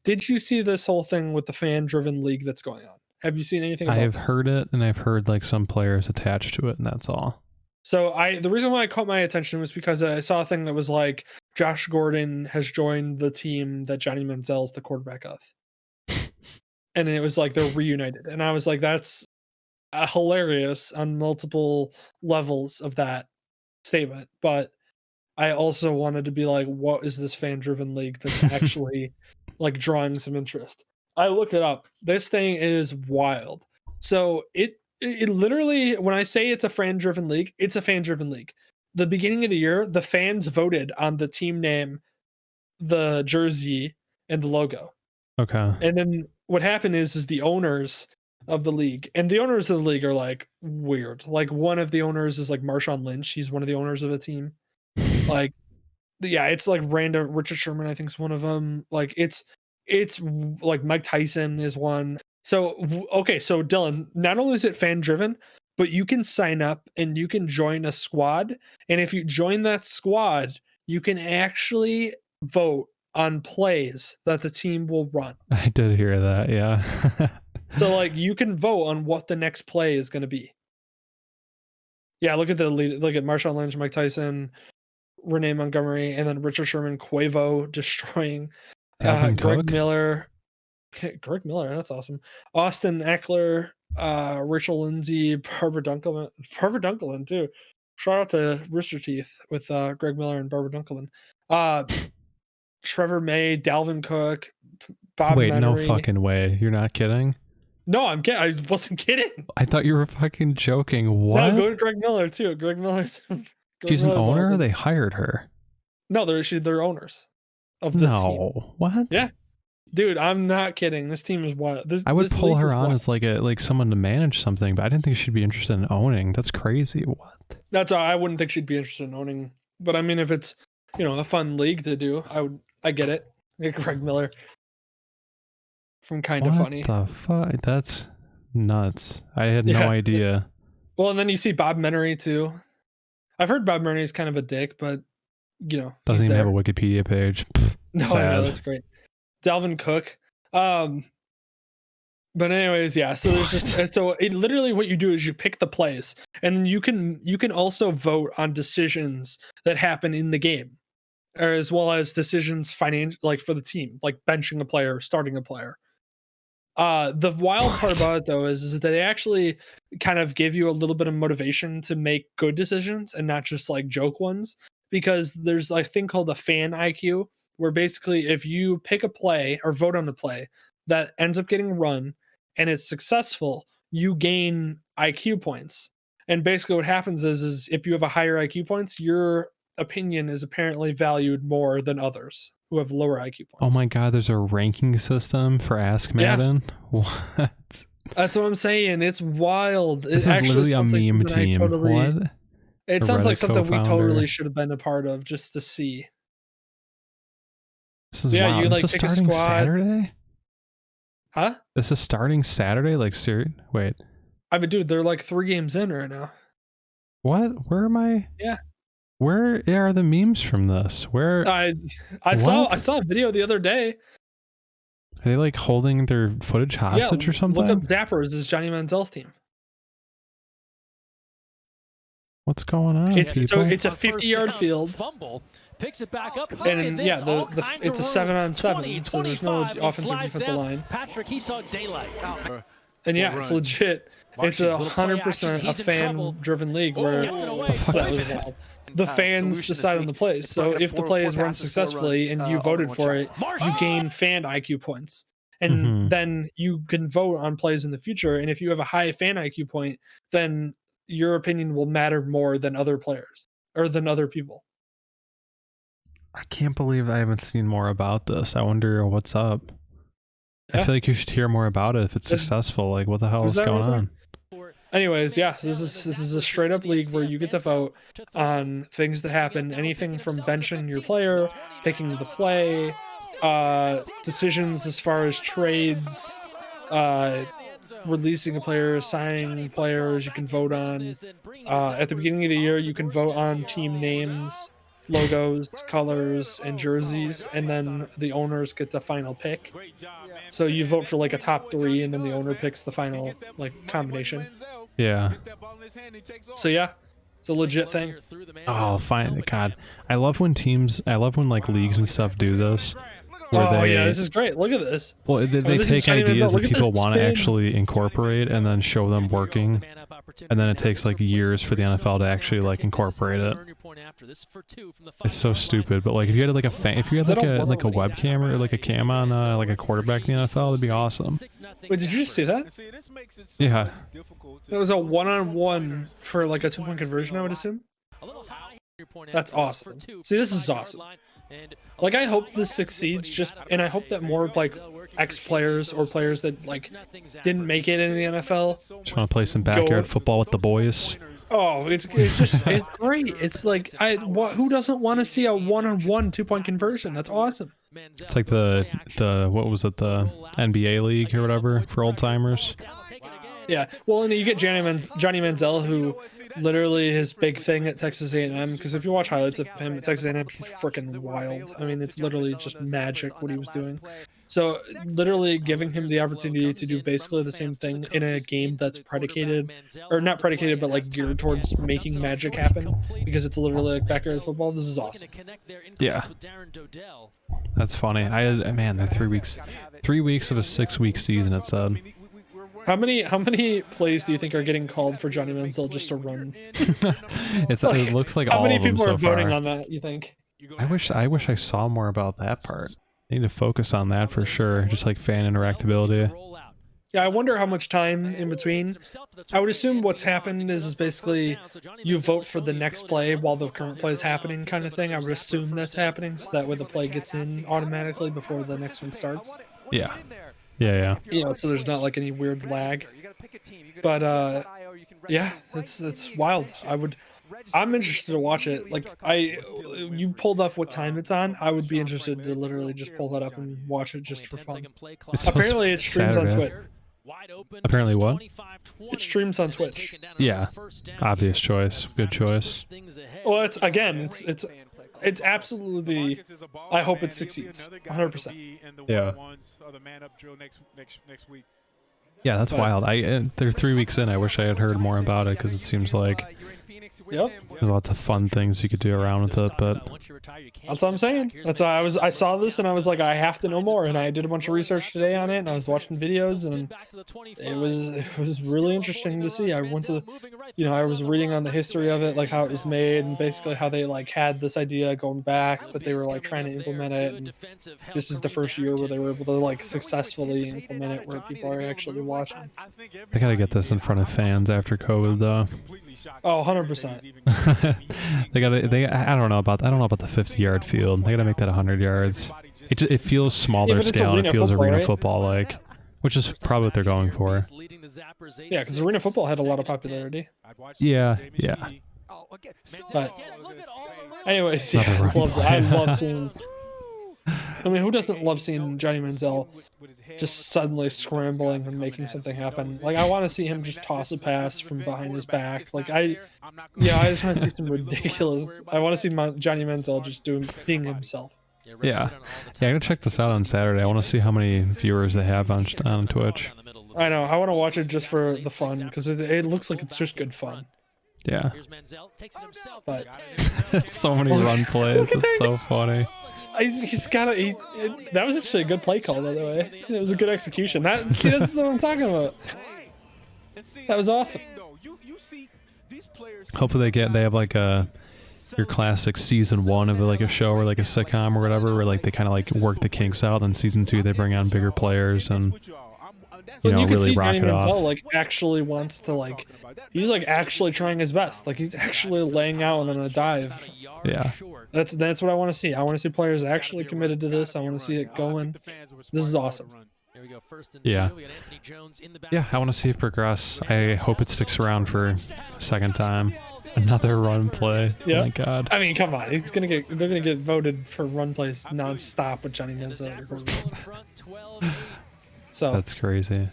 did you see this whole thing with the fan-driven league that's going on? Have you seen anything I about have this? heard it, and I've heard like some players attached to it, and that's all. So the reason why it caught my attention was because I saw a thing that was like Josh Gordon has joined the team that Johnny Manziel's the quarterback of, and it was like they're reunited, and I was like, that's hilarious on multiple levels of that statement. But I also wanted to be like, what is this fan-driven league that's actually like drawing some interest? I looked it up. This thing is wild. So it literally, when I say it's a fan-driven league, it's a fan-driven league. The beginning of the year, the fans voted on the team name, the jersey, and the logo. Okay. And then what happened is the owners of the league, and the owners of the league are like weird. Like one of the owners is like Marshawn Lynch. He's one of the owners of a team. Like, yeah, it's like random. Richard Sherman, I think, is one of them. Like it's like Mike Tyson is one. So okay, so Dylan, not only is it fan driven, but you can sign up and you can join a squad, and if you join that squad, you can actually vote on plays that the team will run. I did hear that. Yeah. So like you can vote on what the next play is going to be. Yeah, look at Marshawn Lynch, Mike Tyson, Renee Montgomery, and then Richard Sherman, Quavo destroying Dalvin Greg Cook? Miller. Greg Miller, that's awesome. Austin Eckler, Rachel Lindsay, Barbara Dunkelman too. Shout out to Rooster Teeth with Greg Miller and Barbara Dunkelman. Trevor May, Dalvin Cook, Bob Wait, no Menery. fucking way. You're not kidding? No, I'm kidding. I wasn't kidding. I thought you were fucking joking. What? No, go to Greg Miller too. Greg Miller's. She's an owner? Awesome. Or they hired her? No, they're owners of the team. No. What? Yeah. Dude, I'm not kidding. This team is wild. I would pull her on as like someone to manage something, but I didn't think she'd be interested in owning. That's crazy. What? That's all. I wouldn't think she'd be interested in owning. But I mean, if it's a fun league to do, I get it. Like Greg Miller from Kind of Funny. What the fuck? That's nuts. I had no idea. Well, and then you see Bob Menery too. I've heard Bob Menery is kind of a dick, but doesn't even have a Wikipedia page. No, I know, that's great. Dalvin Cook. But anyways, yeah. So there's just literally what you do is you pick the plays, and you can also vote on decisions that happen in the game, or as well as decisions like for the team, like benching a player, starting a player. The wild part about it though is that they actually kind of give you a little bit of motivation to make good decisions and not just like joke ones, because there's a thing called the fan IQ, where basically if you pick a play or vote on a play that ends up getting run and it's successful, you gain IQ points. And basically what happens is if you have a higher IQ points, your opinion is apparently valued more than others who have lower IQ points. Oh my god, there's a ranking system for Ask Madden? Yeah. What? That's what I'm saying. It's wild. This is literally a meme team. What? It sounds like something we totally should have been a part of just to see. This is wild. You this is pick a starting squad. Saturday? Huh? This is starting Saturday? Like, wait. I mean, dude, they're like 3 games in right now. What? Where am I? Yeah. Where are the memes from this? Where? I saw a video the other day. Are they like holding their footage hostage or something? Look up Zappers is Johnny Manziel's team. What's going on? It's a 50-yard field. Fumble. Picks it back up. And it's a 7-on-7, so there's no offensive defensive line. Patrick, he saw daylight. And yeah, it's legit. It's 100% a fan-driven league where the fans decide on the plays. So if the play is run successfully and you voted for it, you gain fan IQ points. And then you can vote on plays in the future. And if you have a high fan IQ point, then your opinion will matter more than other players or than other people. I can't believe I haven't seen more about this. I wonder what's up. Yeah. I feel like you should hear more about it if it's successful. Like, what the hell is going on? Anyways, yeah, this is a straight up league where you get to vote on things that happen, anything from benching your player, picking the play, decisions as far as trades, releasing a player, signing players you can vote on. At the beginning of the year, you can vote on team names. logos, colors, and jerseys, and then the owners get the final pick. So you vote for like a top 3, and then the owner picks the final like combination. Yeah. So yeah, it's a legit thing. Oh, fine. God, I love when like leagues and stuff do this. Oh yeah, this is great. Look at this. Well, they take ideas that people want to actually incorporate and then show them working, and then it takes like years for the NFL to actually like incorporate it. It's so stupid. But like if you had like a webcam or like a cam on like a quarterback in the NFL, it'd be awesome. Wait, did you just see that? Yeah. It was a 1-on-1 for like a 2-point conversion, I would assume. That's awesome. See, this is awesome. Like, I hope this succeeds, and I hope that more like ex-players or players that like didn't make it in the NFL just want to play some backyard football with the boys. Oh, it's great. It's like who doesn't want to see a 1-on-1 2-point conversion? That's awesome. It's like the what was it, the NBA league or whatever for old timers. Yeah, well, and you get Johnny Manziel, who literally his big thing at Texas A&M, because if you watch highlights of him at Texas A&M, he's freaking wild. I mean, it's literally just magic what he was doing. So literally giving him the opportunity to do basically the same thing in a game that's predicated, or not predicated, but like geared towards making magic happen, because it's literally like backyard football. This is awesome. Yeah, that's funny. They're 3 weeks, 3 weeks of a 6-week season. It said. How many plays do you think are getting called for Johnny Manziel just to run? It looks like how all many of them people so are voting far. on that, you think? I wish I saw more about that part. I need to focus on that for sure. Just like fan interactability. Yeah, I wonder how much time in between. I would assume what's happened is basically you vote for the next play while the current play is happening, kind of thing. I would assume that's happening, so that way the play gets in automatically before the next one starts. Yeah. Yeah. You know, so there's not like any weird lag. But yeah, it's wild. I'm interested to watch it. Like you pulled up what time it's on. I would be interested to literally just pull that up and watch it just for fun. Apparently it streams on Twitch. Apparently what? It streams on Twitch. Yeah. Obvious choice. Good choice. Well, it's absolutely, I hope it succeeds 100%. Yeah. Yeah, that's wild. They're 3 weeks in. I wish I had heard more about it, because it seems like Yep. there's lots of fun things you could do around with it, but That's what I'm saying. That's why I saw this and I was like, I have to know more, and I did a bunch of research today on it, and I was watching videos, and it was really interesting to see. I went to, I was reading on the history of it, like how it was made, and basically how they like had this idea going back, but they were like trying to implement it, and this is the first year where they were able to like successfully implement it where people are actually watching. they gotta get this in front of fans after COVID though. Oh, 100%. I don't know about the 50-yard field. They gotta make that 100 yards. It feels smaller scale, and it feels arena football like, which is probably what they're going for. Yeah, because arena football had a lot of popularity. Yeah. But anyways, yeah, I love seeing. I mean, who doesn't love seeing Johnny Manziel just suddenly scrambling and making something happen? Like, I want to see him just toss a pass from behind his back. Like, I just want to see some ridiculous. I want to see Johnny Manziel just being himself. Yeah, I'm gonna check this out on Saturday. I want to see how many viewers they have on Twitch. I know. I want to watch it just for the fun, because it looks like it's just good fun. Yeah. But so many run plays. It's so funny. That was actually a good play call, by the way. It was a good execution. That's what I'm talking about. That was awesome. Hopefully they have like your classic season 1 of like a show or like a sitcom or whatever, where like they kind of like work the kinks out. Then season 2 they bring on bigger players and you really can see rock Johnny it off. Manziel like actually wants to like, he's like actually trying his best. Like he's actually laying out on a dive. Yeah. That's what I want to see. I want to see players actually committed to this. I want to see it going. This is awesome. Yeah. I want to see it progress. I hope it sticks around for a second time. Another run play. Yeah. Oh my God. I mean, come on. They're gonna get voted for run plays nonstop with Johnny Manziel. So that's crazy.